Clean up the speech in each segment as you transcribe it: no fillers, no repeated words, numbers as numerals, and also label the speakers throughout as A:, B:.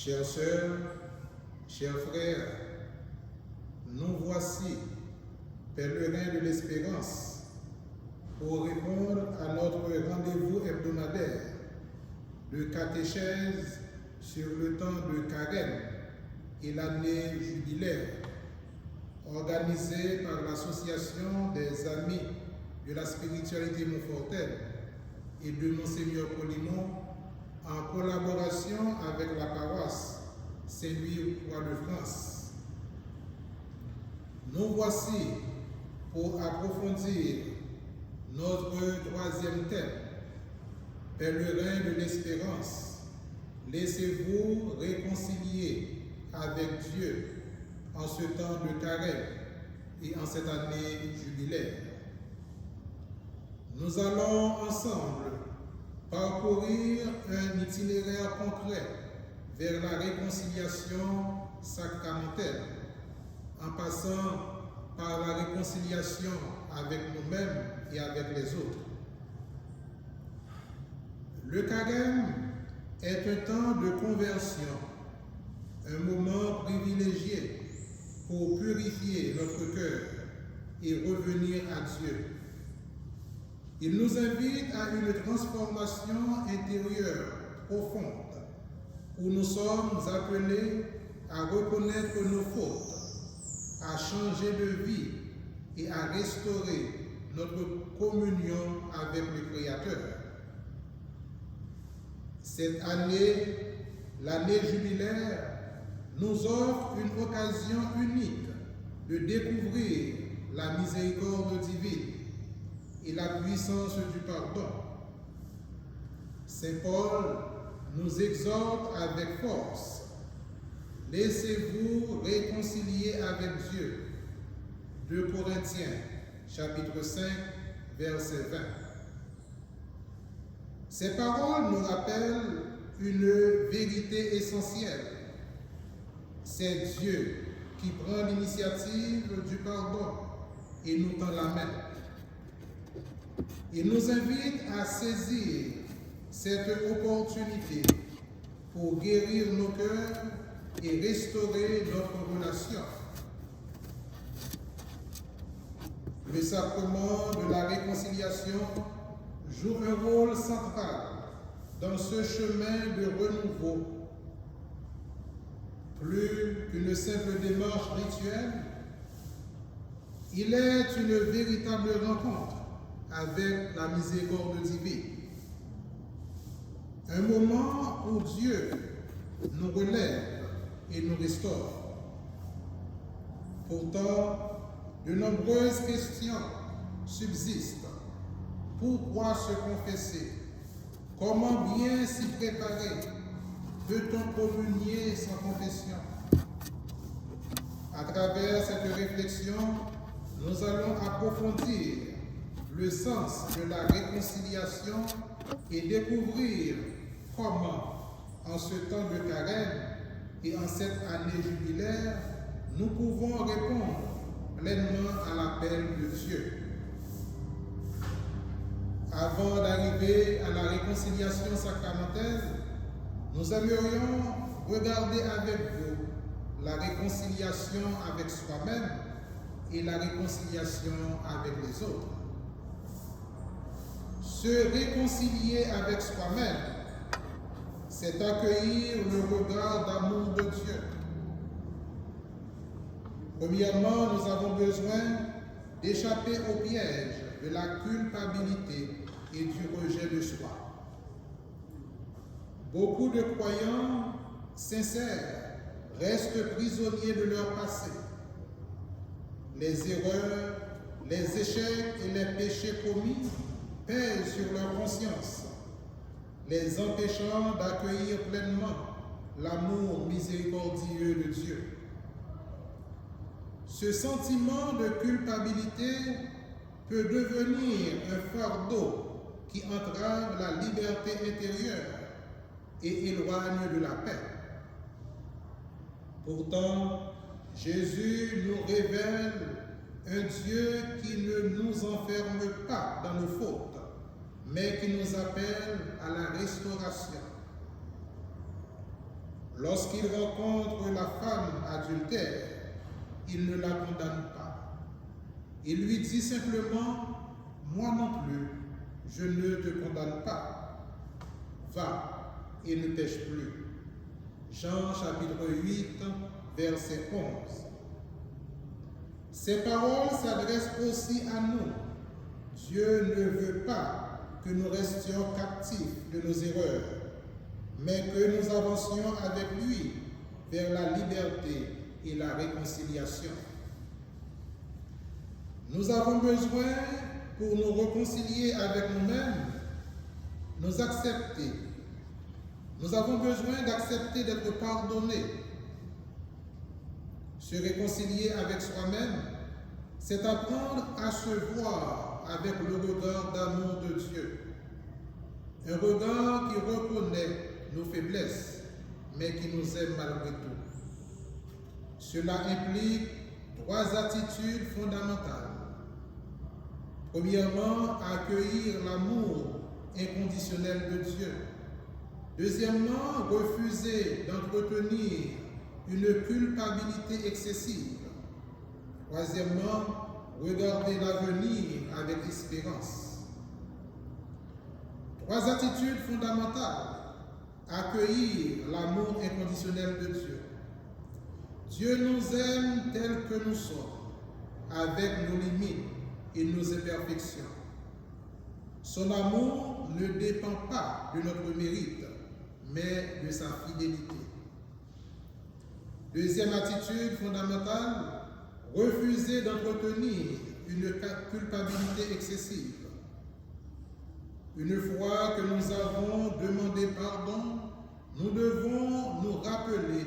A: Chères sœurs, chers frères, nous voici, pèlerins de l'espérance, pour répondre à notre rendez-vous hebdomadaire de catéchèse sur le temps de Carême et l'année jubilaire, organisée par l'Association des Amis de la Spiritualité Montfortaine et de Monseigneur Colimont, en collaboration avec la paroisse Saint-Louis-Roi de France. Nous voici pour approfondir notre troisième thème, pèlerin de l'espérance. Laissez-vous réconcilier avec Dieu en ce temps de carême et en cette année jubilaire. Nous allons ensemble parcourir un itinéraire concret vers la réconciliation sacramentelle, en passant par la réconciliation avec nous-mêmes et avec les autres. Le carême est un temps de conversion, un moment privilégié pour purifier notre cœur et revenir à Dieu. Il nous invite à une transformation intérieure profonde, où nous sommes appelés à reconnaître nos fautes, à changer de vie et à restaurer notre communion avec le Créateur. Cette année, l'année jubilaire, nous offre une occasion unique de découvrir la miséricorde divine et la puissance du pardon. Saint Paul nous exhorte avec force: laissez-vous réconcilier avec Dieu. 2 Corinthiens, chapitre 5, verset 20. Ces paroles nous rappellent une vérité essentielle. C'est Dieu qui prend l'initiative du pardon et nous tend la main. Il nous invite à saisir cette opportunité pour guérir nos cœurs et restaurer notre relation. Le sacrement de la réconciliation joue un rôle central dans ce chemin de renouveau. Plus qu'une simple démarche rituelle, il est une véritable rencontre avec la miséricorde divine. Un moment où Dieu nous relève et nous restaure. Pourtant, de nombreuses questions subsistent. Pourquoi se confesser? Comment bien s'y préparer? Peut-on communier sans confession? À travers cette réflexion, nous allons approfondir le sens de la réconciliation et découvrir comment, en ce temps de carême et en cette année jubilaire, nous pouvons répondre pleinement à l'appel de Dieu. Avant d'arriver à la réconciliation sacramentelle, nous aimerions regarder avec vous la réconciliation avec soi-même et la réconciliation avec les autres. Se réconcilier avec soi-même, c'est accueillir le regard d'amour de Dieu. Premièrement, nous avons besoin d'échapper au piège de la culpabilité et du rejet de soi. Beaucoup de croyants sincères restent prisonniers de leur passé. Les erreurs, les échecs et les péchés commis pèsent sur leur conscience, les empêchant d'accueillir pleinement l'amour miséricordieux de Dieu. Ce sentiment de culpabilité peut devenir un fardeau qui entrave la liberté intérieure et éloigne de la paix. Pourtant, Jésus nous révèle un Dieu qui ne nous enferme pas dans nos fautes, mais qui nous appelle à la restauration. lorsqu'il rencontre la femme adultère, il ne la condamne pas. Il lui dit simplement, moi non plus, je ne te condamne pas. Va et ne pêche plus. Jean chapitre 8, verset 11. Ces paroles s'adressent aussi à nous. Dieu ne veut pas que nous restions captifs de nos erreurs, mais que nous avancions avec lui vers la liberté et la réconciliation. Nous avons besoin, pour nous réconcilier avec nous-mêmes, nous accepter. Nous avons besoin d'accepter d'être pardonnés. Se réconcilier avec soi-même, c'est apprendre à se voir avec le regard d'amour de Dieu. Un regard qui reconnaît nos faiblesses, mais qui nous aime malgré tout. Cela implique 3 attitudes fondamentales. Premièrement, accueillir l'amour inconditionnel de Dieu. Deuxièmement, refuser d'entretenir une culpabilité excessive. Troisièmement, regarder l'avenir avec espérance. 3 attitudes fondamentales. Accueillir l'amour inconditionnel de Dieu. Dieu nous aime tels que nous sommes, avec nos limites et nos imperfections. Son amour ne dépend pas de notre mérite, mais de sa fidélité. Deuxième attitude fondamentale, refuser d'entretenir une culpabilité excessive. Une fois que nous avons demandé pardon, nous devons nous rappeler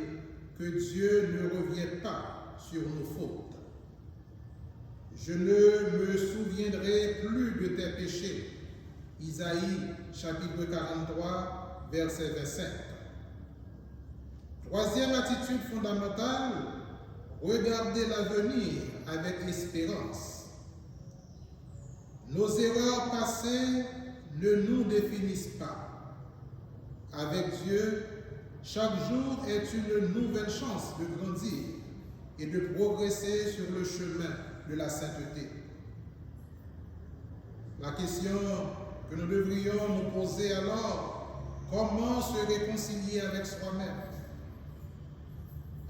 A: que Dieu ne revient pas sur nos fautes. Je ne me souviendrai plus de tes péchés. Isaïe chapitre 43, verset 25. Troisième attitude fondamentale, regarder l'avenir avec espérance. Nos erreurs passées ne nous définissent pas. Avec Dieu, chaque jour est une nouvelle chance de grandir et de progresser sur le chemin de la sainteté. La question que nous devrions nous poser alors, comment se réconcilier avec soi-même?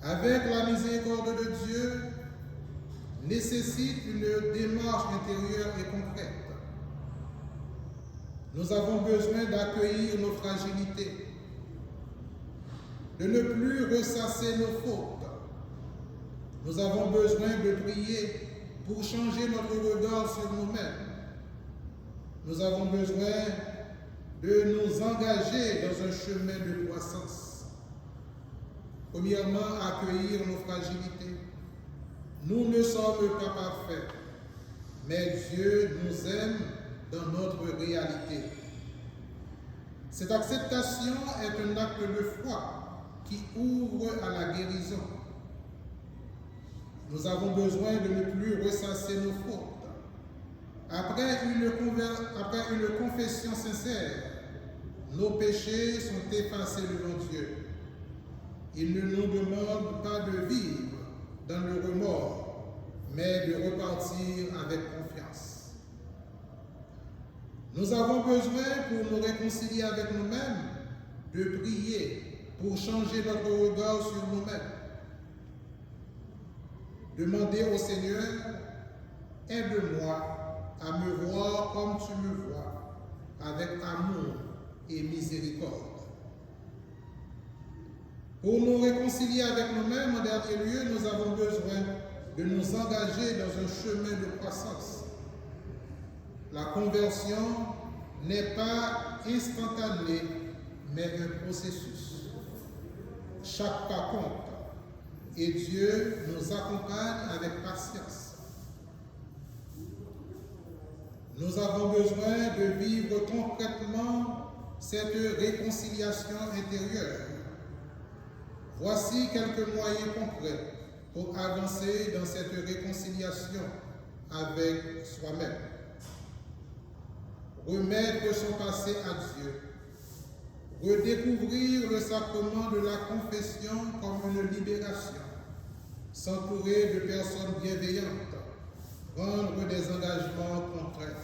A: Avec la miséricorde de Dieu, nécessite une démarche intérieure et concrète. Nous avons besoin d'accueillir nos fragilités, de ne plus ressasser nos fautes. Nous avons besoin de prier pour changer notre regard sur nous-mêmes. Nous avons besoin de nous engager dans un chemin de croissance. Premièrement, accueillir nos fragilités. Nous ne sommes pas parfaits, mais Dieu nous aime dans notre réalité. Cette acceptation est un acte de foi qui ouvre à la guérison. Nous avons besoin de ne plus ressasser nos fautes. Après une confession sincère, nos péchés sont effacés devant Dieu. Il ne nous demande pas de vivre dans le remords, mais de repartir avec confiance. Nous avons besoin, pour nous réconcilier avec nous-mêmes, de prier pour changer notre regard sur nous-mêmes. Demander au Seigneur, aide-moi à me voir comme tu me vois, avec amour et miséricorde. Pour nous réconcilier avec nous-mêmes, en dernier lieu, nous avons besoin de nous engager dans un chemin de croissance. La conversion n'est pas instantanée, mais un processus. Chaque pas compte, et Dieu nous accompagne avec patience. Nous avons besoin de vivre concrètement cette réconciliation intérieure. Voici quelques moyens concrets pour avancer dans cette réconciliation avec soi-même. Remettre son passé à Dieu. redécouvrir le sacrement de la confession comme une libération, s'entourer de personnes bienveillantes, prendre des engagements concrets.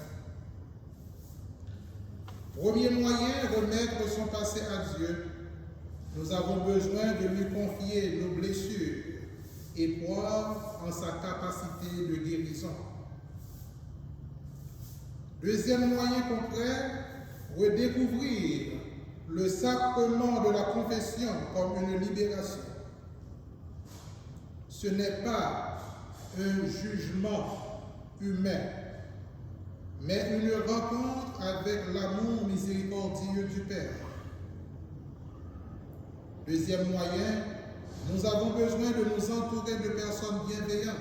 A: Premier moyen, remettre son passé à Dieu. Nous avons besoin de lui confier nos blessures et croire en sa capacité de guérison. Deuxième moyen concret, redécouvrir le sacrement de la confession comme une libération. Ce n'est pas un jugement humain, mais une rencontre avec l'amour miséricordieux du Père. Deuxième moyen, nous avons besoin de nous entourer de personnes bienveillantes.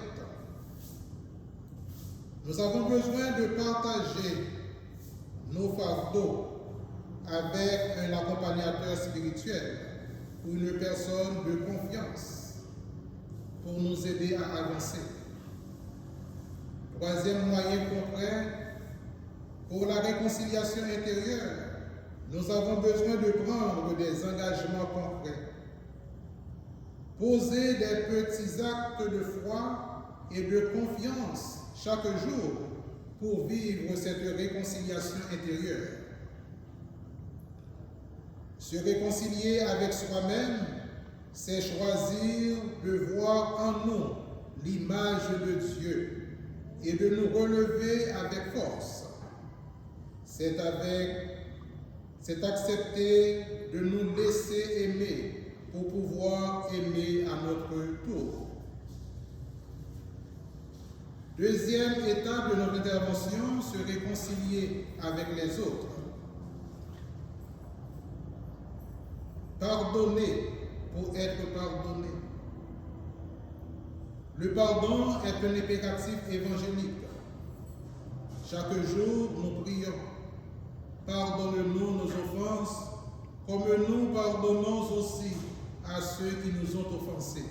A: Nous avons besoin de partager nos fardeaux avec un accompagnateur spirituel ou une personne de confiance pour nous aider à avancer. Troisième moyen concret, pour la réconciliation intérieure, nous avons besoin de prendre des engagements concrets, poser des petits actes de foi et de confiance chaque jour pour vivre cette réconciliation intérieure. Se réconcilier avec soi-même, c'est choisir de voir en nous l'image de Dieu et de nous relever avec force. C'est accepter de nous laisser aimer pour pouvoir aimer à notre tour. Deuxième étape de notre intervention, se réconcilier avec les autres. Pardonner pour être pardonné. Le pardon est un impératif évangélique. Chaque jour, nous prions. Pardonne-nous nos offenses, comme nous pardonnons aussi à ceux qui nous ont offensés.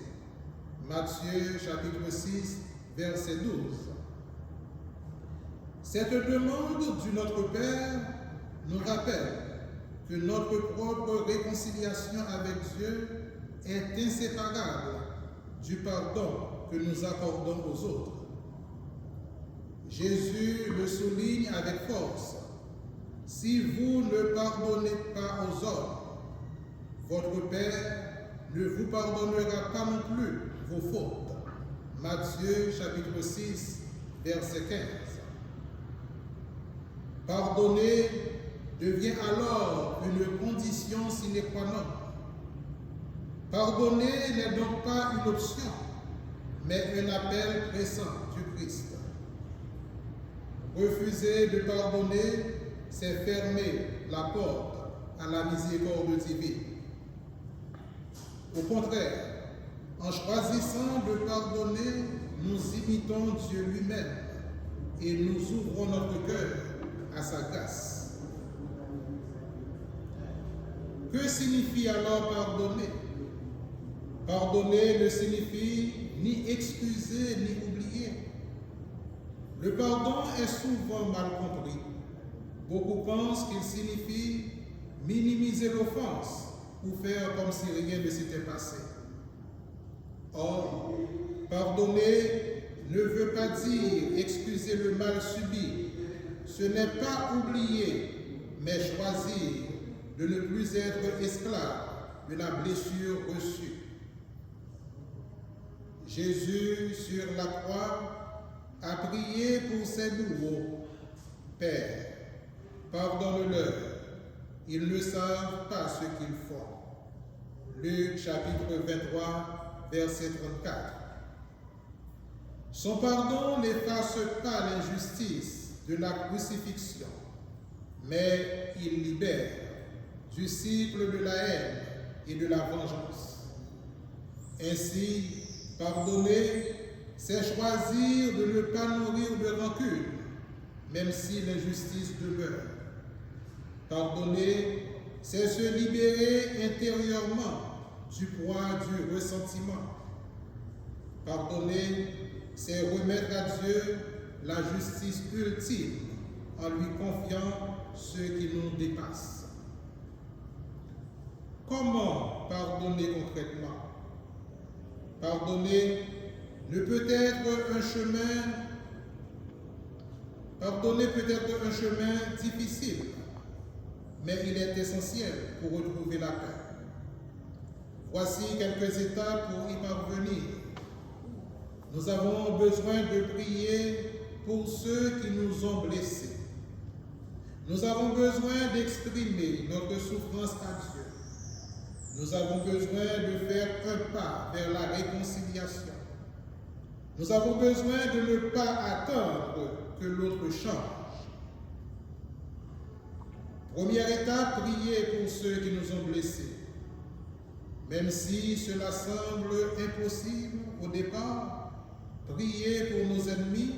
A: Matthieu chapitre 6, verset 12. Cette demande du Notre Père nous rappelle que notre propre réconciliation avec Dieu est inséparable du pardon que nous accordons aux autres. Jésus le souligne avec force. Si vous ne pardonnez pas aux hommes, votre Père ne vous pardonnera pas non plus vos fautes. Matthieu chapitre 6, verset 15. Pardonner devient alors une condition sine qua non. Pardonner n'est donc pas une option, mais un appel pressant du Christ. Refuser de pardonner, c'est fermer la porte à la miséricorde divine. Au contraire, en choisissant de pardonner, nous imitons Dieu lui-même et nous ouvrons notre cœur à sa grâce. Que signifie alors pardonner? Pardonner ne signifie ni excuser ni oublier. Le pardon est souvent mal compris. Beaucoup pensent qu'il signifie minimiser l'offense ou faire comme si rien ne s'était passé. Or, pardonner ne veut pas dire excuser le mal subi. Ce n'est pas oublier, mais choisir de ne plus être esclave de la blessure reçue. Jésus, sur la croix, a prié pour ses bourreaux. Père, pardonne-leur, ils ne savent pas ce qu'ils font. Luc chapitre 23, verset 34. Son pardon n'efface pas l'injustice de la crucifixion, mais il libère du cycle de la haine et de la vengeance. Ainsi, pardonner, c'est choisir de ne pas nourrir de rancune, même si l'injustice demeure. Pardonner, c'est se libérer intérieurement du poids du ressentiment. Pardonner, c'est remettre à Dieu la justice ultime en lui confiant ce qui nous dépasse. Comment pardonner concrètement? Pardonner peut être un chemin difficile, mais il est essentiel pour retrouver la paix. Voici quelques étapes pour y parvenir. Nous avons besoin de prier pour ceux qui nous ont blessés. Nous avons besoin d'exprimer notre souffrance à Dieu. Nous avons besoin de faire un pas vers la réconciliation. Nous avons besoin de ne pas attendre que l'autre change. Première étape, prier pour ceux qui nous ont blessés. Même si cela semble impossible au départ, prier pour nos ennemis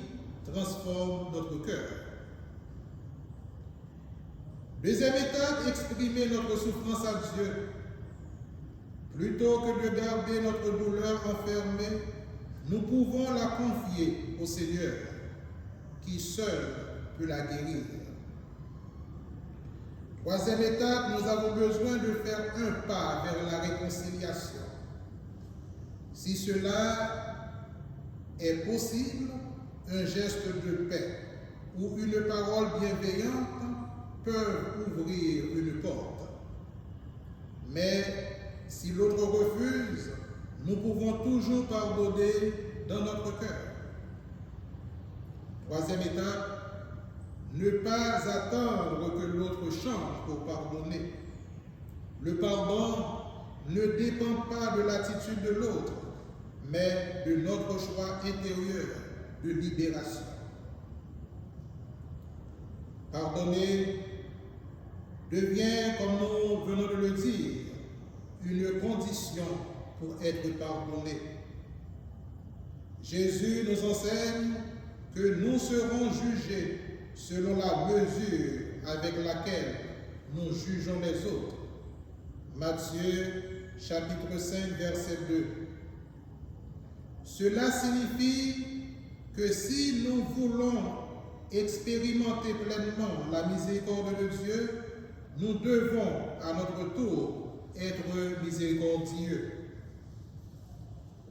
A: transforme notre cœur. Deuxième étape, exprimer notre souffrance à Dieu. Plutôt que de garder notre douleur enfermée, nous pouvons la confier au Seigneur, qui seul peut la guérir. Troisième étape, nous avons besoin de faire un pas vers la réconciliation. Si cela est possible, un geste de paix ou une parole bienveillante peuvent ouvrir une porte. Mais si l'autre refuse, nous pouvons toujours pardonner dans notre cœur. Troisième étape, ne pas attendre que l'autre change pour pardonner. Le pardon ne dépend pas de l'attitude de l'autre, mais de notre choix intérieur de libération. Pardonner devient, comme nous venons de le dire, une condition pour être pardonné. Jésus nous enseigne que nous serons jugés selon la mesure avec laquelle nous jugeons les autres. Matthieu chapitre 5 verset 2. Cela signifie que si nous voulons expérimenter pleinement la miséricorde de Dieu, nous devons à notre tour être miséricordieux.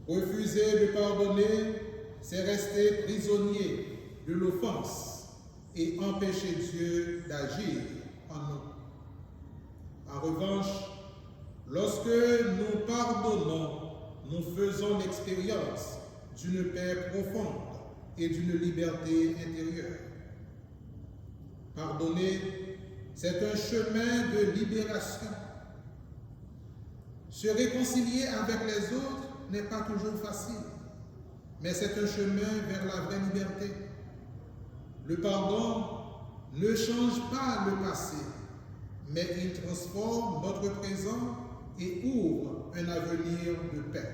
A: Refuser de pardonner, c'est rester prisonnier de l'offense et empêcher Dieu d'agir en nous. En revanche, lorsque nous pardonnons, nous faisons l'expérience d'une paix profonde et d'une liberté intérieure. Pardonner, c'est un chemin de libération. Se réconcilier avec les autres n'est pas toujours facile, mais c'est un chemin vers la vraie liberté. Le pardon ne change pas le passé, mais il transforme notre présent et ouvre un avenir de paix.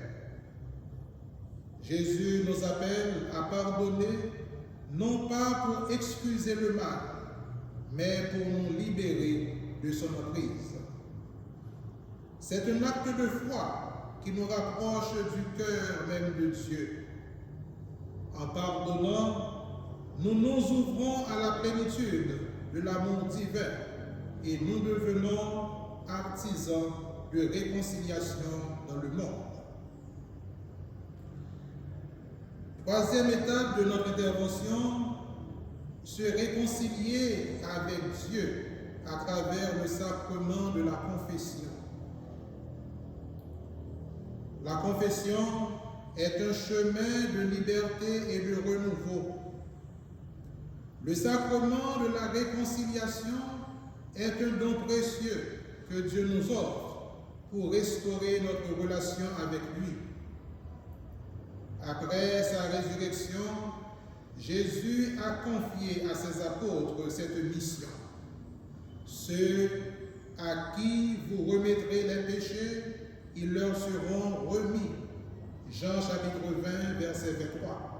A: Jésus nous appelle à pardonner, non pas pour excuser le mal, mais pour nous libérer de son emprise. C'est un acte de foi qui nous rapproche du cœur même de Dieu. En pardonnant, nous nous ouvrons à la plénitude de l'amour divin et nous devenons artisans de réconciliation dans le monde. Troisième étape de notre intervention, se réconcilier avec Dieu à travers le sacrement de la confession. La confession est un chemin de liberté et de renouveau. Le sacrement de la réconciliation est un don précieux que Dieu nous offre pour restaurer notre relation avec lui. Après sa résurrection, Jésus a confié à ses apôtres cette mission. Ceux à qui vous remettrez les péchés, ils leur seront remis. Jean chapitre 20, verset 23.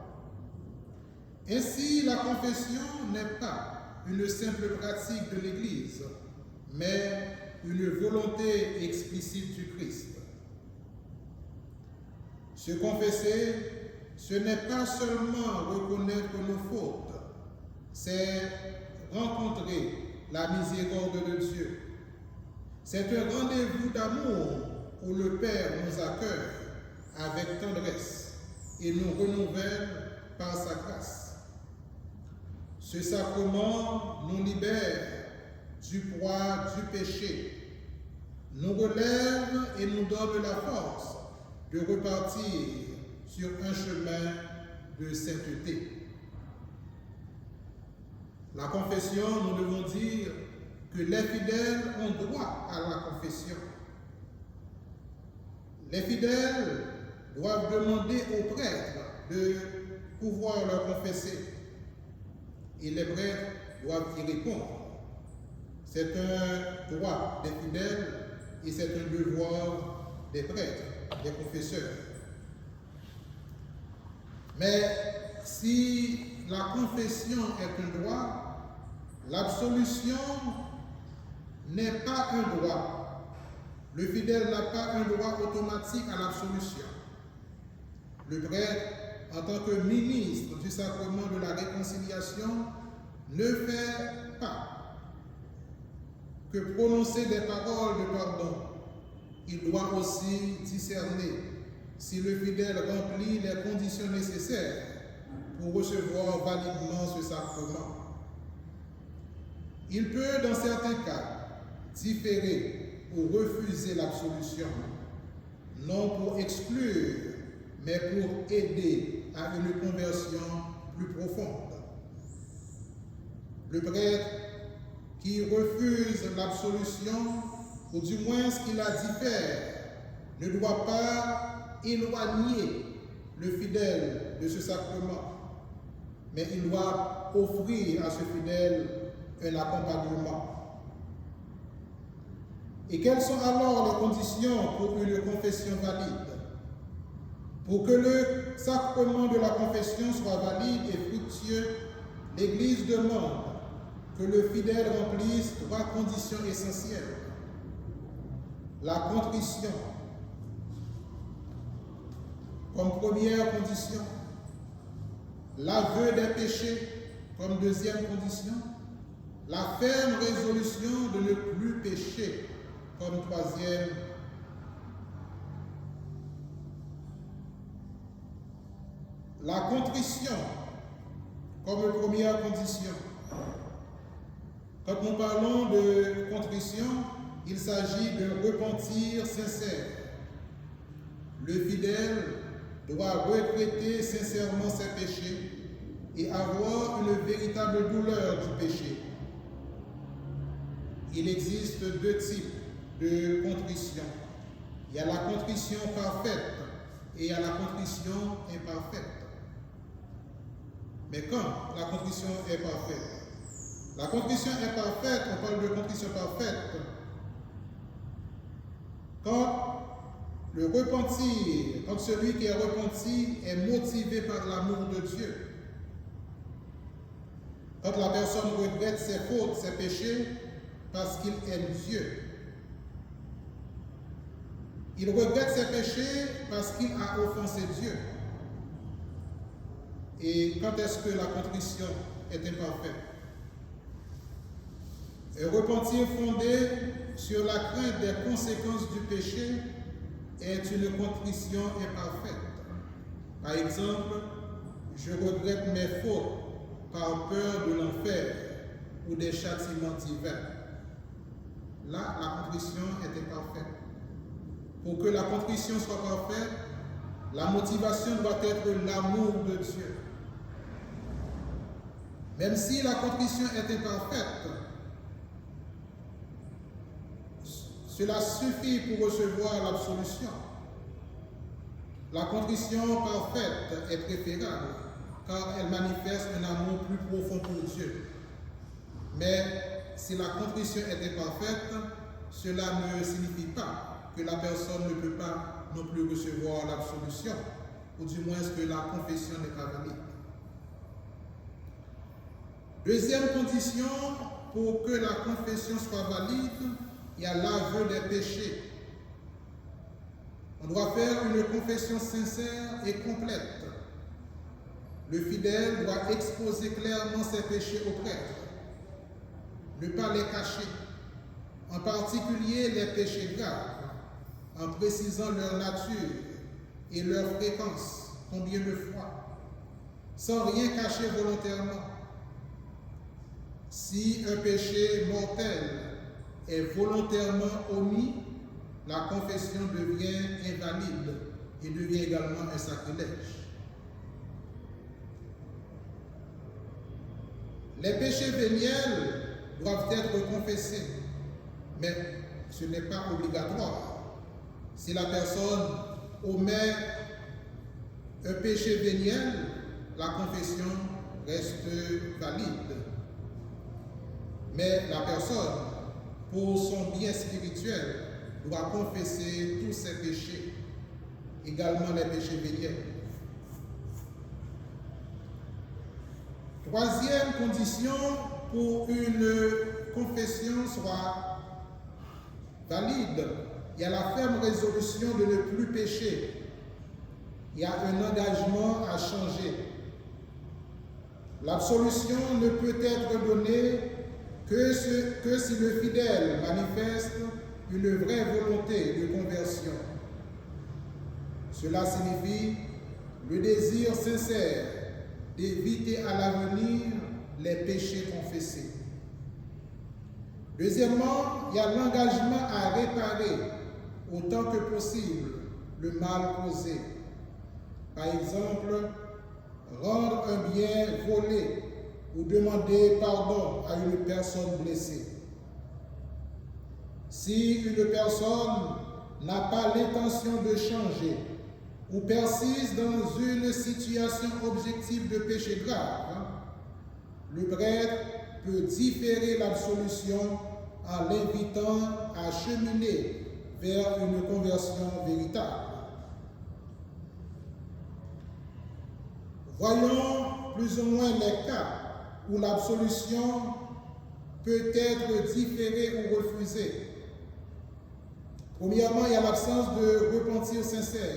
A: Ainsi, la confession n'est pas une simple pratique de l'Église, mais une volonté explicite du Christ. Se confesser, ce n'est pas seulement reconnaître nos fautes, c'est rencontrer la miséricorde de Dieu. C'est un rendez-vous d'amour où le Père nous accueille avec tendresse et nous renouvelle par sa grâce. Ce sacrement nous libère du poids du péché, nous relève et nous donne la force de repartir sur un chemin de sainteté. La confession, nous devons dire que les fidèles ont droit à la confession. Les fidèles doivent demander aux prêtres de pouvoir leur confesser. Et les prêtres doivent y répondre. C'est un droit des fidèles et c'est un devoir des prêtres, des confesseurs. Mais si la confession est un droit, l'absolution n'est pas un droit. Le fidèle n'a pas un droit automatique à l'absolution. Le prêtre, en tant que ministre du sacrement de la réconciliation, ne fait pas que prononcer des paroles de pardon. Il doit aussi discerner si le fidèle remplit les conditions nécessaires pour recevoir validement ce sacrement. Il peut, dans certains cas, différer ou refuser l'absolution, non pour exclure, mais pour aider à une conversion plus profonde. Le prêtre qui refuse l'absolution, ou du moins ce qu'il a dit faire, ne doit pas éloigner le fidèle de ce sacrement, mais il doit offrir à ce fidèle un accompagnement. Et quelles sont alors les conditions pour une confession valide? Pour que le sacrement de la confession soit valide et fructueux, l'Église demande que le fidèle remplisse 3 conditions essentielles. La contrition, comme première condition, l'aveu des péchés, comme deuxième condition, la ferme résolution de ne plus pécher, comme troisième. La contrition, comme première condition. Quand nous parlons de contrition, il s'agit d'un repentir sincère. Le fidèle doit regretter sincèrement ses péchés et avoir une véritable douleur du péché. Il existe 2 types de contrition. Il y a la contrition parfaite et il y a la contrition imparfaite. Mais quand la contrition est parfaite? La contrition imparfaite, on parle de contrition parfaite. Quand le repentir, quand celui qui est repenti est motivé par l'amour de Dieu. Quand la personne regrette ses fautes, ses péchés, parce qu'il aime Dieu. Il regrette ses péchés parce qu'il a offensé Dieu. Et quand est-ce que la contrition est imparfaite? Un repentir fondé sur la crainte des conséquences du péché est une contrition imparfaite. Par exemple, je regrette mes fautes par peur de l'enfer ou des châtiments divins. Là, la contrition est imparfaite. Pour que la contrition soit parfaite, la motivation doit être l'amour de Dieu. Même si la contrition est imparfaite, cela suffit pour recevoir l'absolution. La contrition parfaite est préférable car elle manifeste un amour plus profond pour Dieu. Mais si la contrition est imparfaite, cela ne signifie pas que la personne ne peut pas non plus recevoir l'absolution, ou du moins que la confession n'est pas valide. Deuxième condition, pour que la confession soit valide, il y a l'aveu des péchés. On doit faire une confession sincère et complète. Le fidèle doit exposer clairement ses péchés au prêtre, ne pas les cacher. en particulier les péchés graves, en précisant leur nature et leur fréquence, combien de fois, sans rien cacher volontairement. Si un péché mortel est volontairement omis, la confession devient invalide et devient également un sacrilège. Les péchés véniels doivent être confessés, mais ce n'est pas obligatoire. Si la personne omet un péché véniel, la confession reste valide. Mais la personne, pour son bien spirituel, doit confesser tous ses péchés, également les péchés véniels. Troisième condition pour une confession soit valide, il y a la ferme résolution de ne plus pécher. Il y a un engagement à changer. L'absolution ne peut être donnée que si le fidèle manifeste une vraie volonté de conversion. Cela signifie le désir sincère d'éviter à l'avenir les péchés confessés. Deuxièmement, il y a l'engagement à réparer autant que possible le mal causé. Par exemple, rendre un bien volé ou demander pardon à une personne blessée. Si une personne n'a pas l'intention de changer ou persiste dans une situation objective de péché grave, le prêtre peut différer l'absolution en l'invitant à cheminer vers une conversion véritable. Voyons plus ou moins les cas où l'absolution peut être différée ou refusée. Premièrement, il y a l'absence de repentir sincère.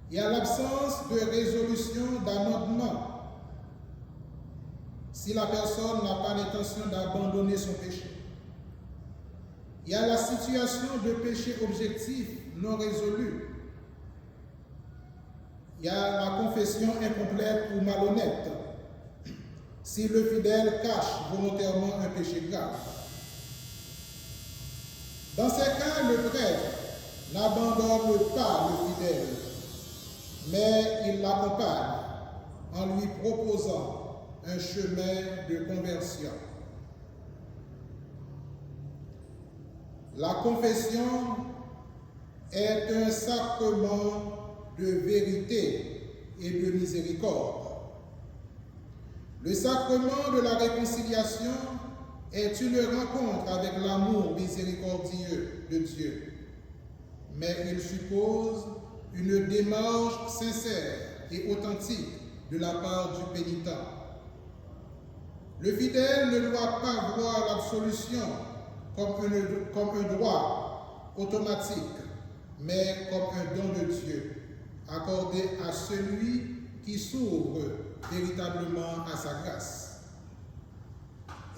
A: Il y a l'absence de résolution d'amendement. Si la personne n'a pas l'intention d'abandonner son péché. Il y a la situation de péché objectif non résolu. Il y a la confession incomplète ou malhonnête. Si le fidèle cache volontairement un péché grave. Dans ces cas, le prêtre n'abandonne pas le fidèle, mais il l'accompagne en lui proposant un chemin de conversion. La confession est un sacrement de vérité et de miséricorde. Le sacrement de la réconciliation est une rencontre avec l'amour miséricordieux de Dieu, mais il suppose une démarche sincère et authentique de la part du pénitent. Le fidèle ne doit pas voir l'absolution comme un droit automatique, mais comme un don de Dieu, accordé à celui qui s'ouvre véritablement à sa grâce.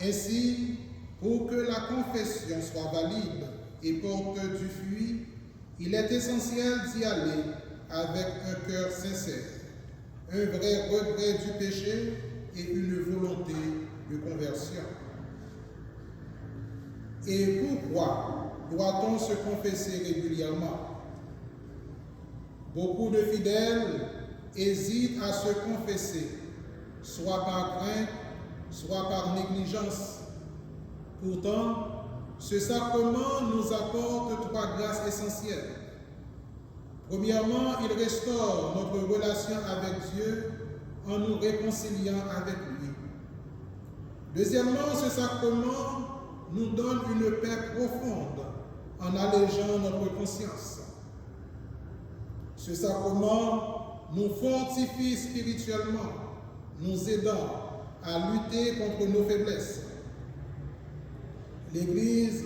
A: Ainsi, pour que la confession soit valide et porte du fruit, il est essentiel d'y aller avec un cœur sincère, un vrai regret du péché et une volonté de conversion. Et pourquoi doit-on se confesser régulièrement? Beaucoup de fidèles hésitent à se confesser, soit par crainte, soit par négligence. Pourtant, ce sacrement nous apporte trois grâces essentielles. Premièrement, il restaure notre relation avec Dieu en nous réconciliant avec lui. Deuxièmement, ce sacrement nous donne une paix profonde en allégeant notre conscience. Ce sacrement nous fortifie spirituellement, nous aidant à lutter contre nos faiblesses. L'Église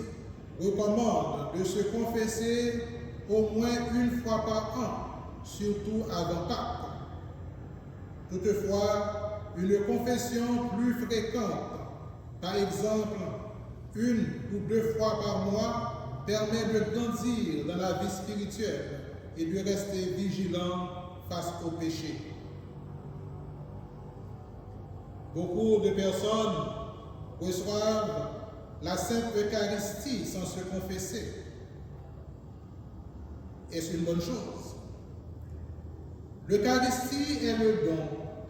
A: recommande de se confesser au moins une fois par an, surtout avant Pâques. Toutefois, une confession plus fréquente, par exemple une ou deux fois par mois permet de grandir dans la vie spirituelle et de rester vigilant face au péché. Beaucoup de personnes reçoivent la Sainte Eucharistie sans se confesser. Est-ce une bonne chose? L'Eucharistie est le don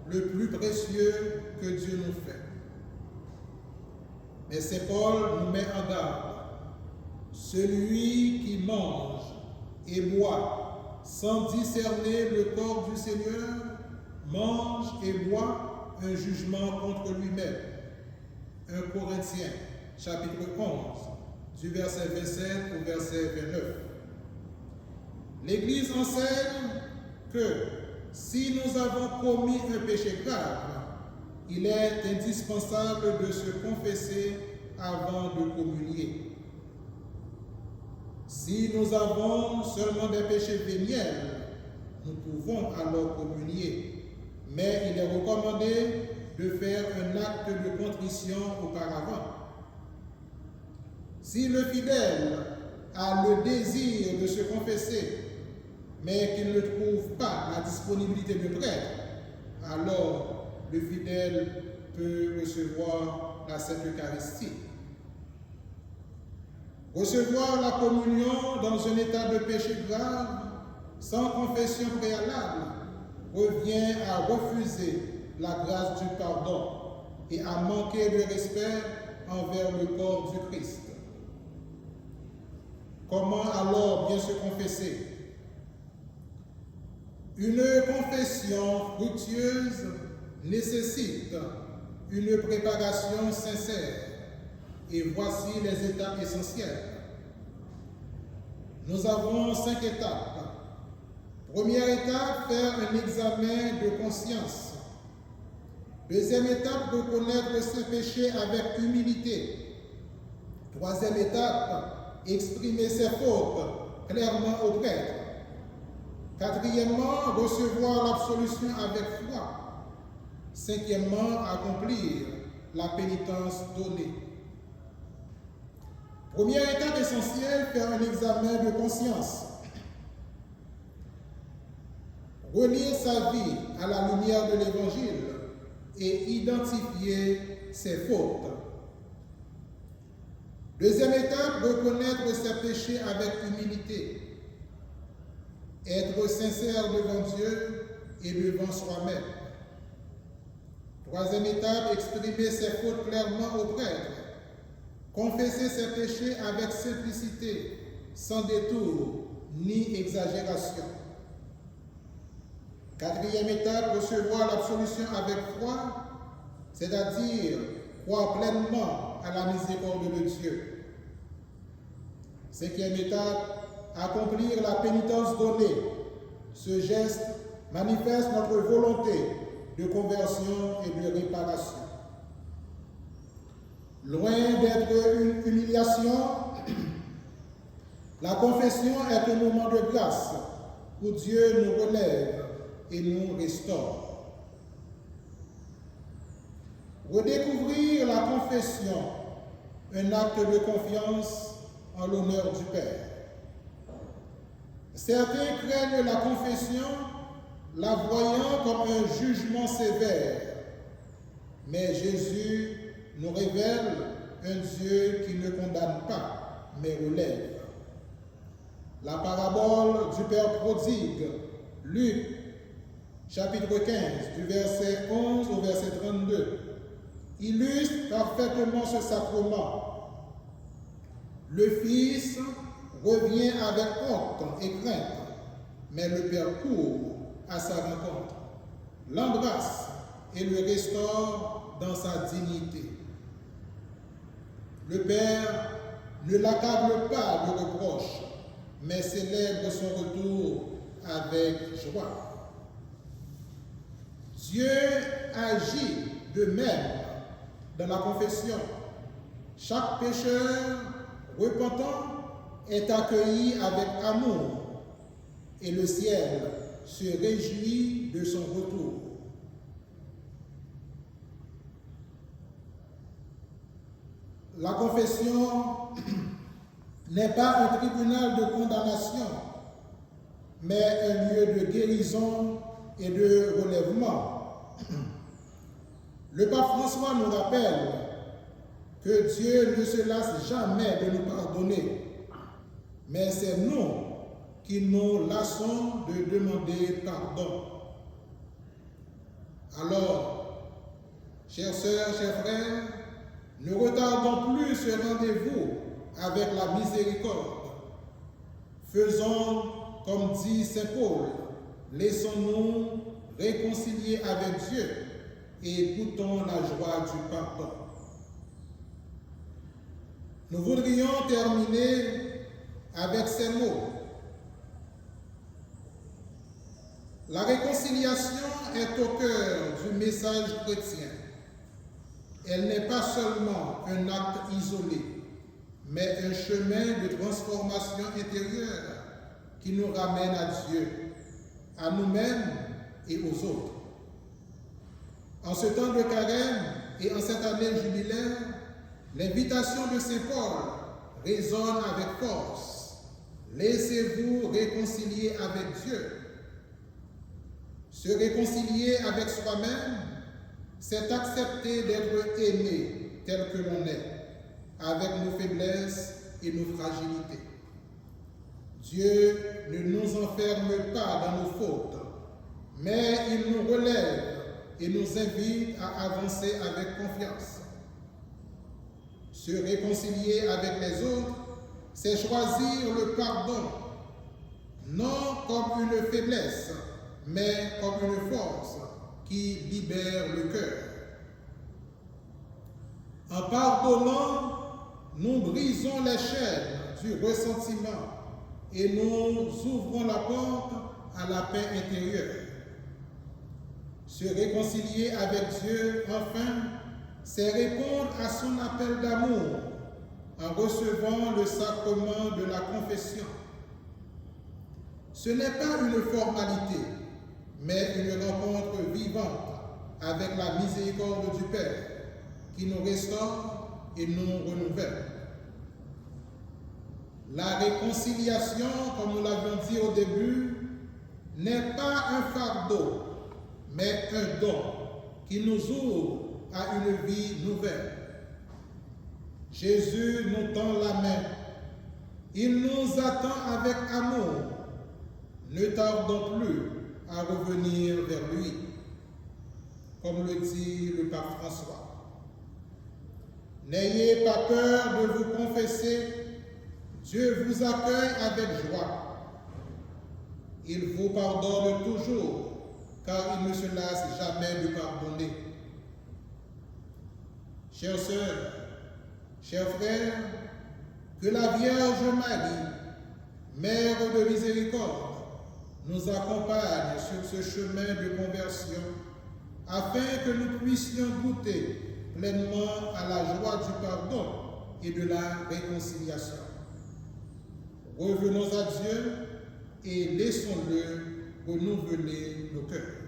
A: le plus précieux que Dieu nous fait. Mais Saint Paul nous met en garde. Celui qui mange et boit sans discerner le corps du Seigneur mange et boit un jugement contre lui-même. 1 Corinthiens, chapitre 11, du verset 27 au verset 29. L'Église enseigne que si nous avons commis un péché grave, il est indispensable de se confesser avant de communier. Si nous avons seulement des péchés véniels, nous pouvons alors communier, mais il est recommandé de faire un acte de contrition auparavant. Si le fidèle a le désir de se confesser, mais qu'il ne trouve pas la disponibilité de prêtre, alors le fidèle peut recevoir la Sainte Eucharistie. Recevoir la communion dans un état de péché grave, sans confession préalable, revient à refuser la grâce du pardon et à manquer de respect envers le corps du Christ. Comment alors bien se confesser? Une confession fructueuse nécessite une préparation sincère. Et voici les étapes essentielles. Nous avons 5 étapes. Première étape, faire un examen de conscience. Deuxième étape, reconnaître ses péchés avec humilité. Troisième étape, exprimer ses fautes clairement au prêtre. Quatrièmement, recevoir l'absolution avec foi. Cinquièmement, accomplir la pénitence donnée. Première étape essentielle, faire un examen de conscience. Relire sa vie à la lumière de l'Évangile et identifier ses fautes. Deuxième étape, reconnaître ses péchés avec humilité. Être sincère devant Dieu et devant soi-même. Troisième étape, exprimer ses fautes clairement au prêtre. Confesser ses péchés avec simplicité, sans détour ni exagération. Quatrième étape, recevoir l'absolution avec foi, c'est-à-dire croire pleinement à la miséricorde de Dieu. Cinquième étape, accomplir la pénitence donnée. Ce geste manifeste notre volonté de conversion et de réparation. Loin d'être une humiliation, la confession est un moment de grâce où Dieu nous relève et nous restaure. Redécouvrir la confession, un acte de confiance en l'honneur du Père. Certains craignent la confession, la voyant comme un jugement sévère, mais Jésus nous révèle un Dieu qui ne condamne pas, mais relève. La parabole du Père prodigue, Luc, chapitre 15, du verset 11 au verset 32, illustre parfaitement ce sacrement. Le Fils revient avec honte et crainte, mais le Père court à sa rencontre, l'embrasse et le restaure dans sa dignité. Le Père ne l'accable pas de reproches, mais célèbre son retour avec joie. Dieu agit de même dans la confession. Chaque pécheur repentant est accueilli avec amour et le ciel se réjouit de son retour. La confession n'est pas un tribunal de condamnation, mais un lieu de guérison et de relèvement. Le pape François nous rappelle que Dieu ne se lasse jamais de nous pardonner, mais c'est nous qui nous lassons de demander pardon. Alors, chères sœurs, chers frères, ne retardons plus ce rendez-vous avec la miséricorde. Faisons comme dit Saint Paul, laissons-nous réconcilier avec Dieu et écoutons la joie du pardon. Nous voudrions terminer avec ces mots. La réconciliation est au cœur du message chrétien. Elle n'est pas seulement un acte isolé, mais un chemin de transformation intérieure qui nous ramène à Dieu, à nous-mêmes et aux autres. En ce temps de carême et en cette année jubilaire, l'invitation de Saint Paul résonne avec force. Laissez-vous réconcilier avec Dieu. Se réconcilier avec soi-même, c'est accepter d'être aimé tel que l'on est, avec nos faiblesses et nos fragilités. Dieu ne nous enferme pas dans nos fautes, mais il nous relève et nous invite à avancer avec confiance. Se réconcilier avec les autres, c'est choisir le pardon, non comme une faiblesse, mais comme une force qui libère le cœur. En pardonnant, nous brisons les chaînes du ressentiment et nous ouvrons la porte à la paix intérieure. Se réconcilier avec Dieu, enfin, c'est répondre à son appel d'amour en recevant le sacrement de la confession. Ce n'est pas une formalité, mais une rencontre vivante avec la miséricorde du Père qui nous restaure et nous renouvelle. La réconciliation, comme nous l'avions dit au début, n'est pas un fardeau, mais un don qui nous ouvre à une vie nouvelle. Jésus nous tend la main. Il nous attend avec amour. Ne tardons plus à revenir vers lui, comme le dit le pape François. N'ayez pas peur de vous confesser. Dieu vous accueille avec joie. Il vous pardonne toujours, car il ne se lasse jamais de pardonner. Chères sœurs, chers frères, que la Vierge Marie, Mère de miséricorde, nous accompagne sur ce chemin de conversion, afin que nous puissions goûter pleinement à la joie du pardon et de la réconciliation. Revenons à Dieu et laissons-le renouveler nos cœurs.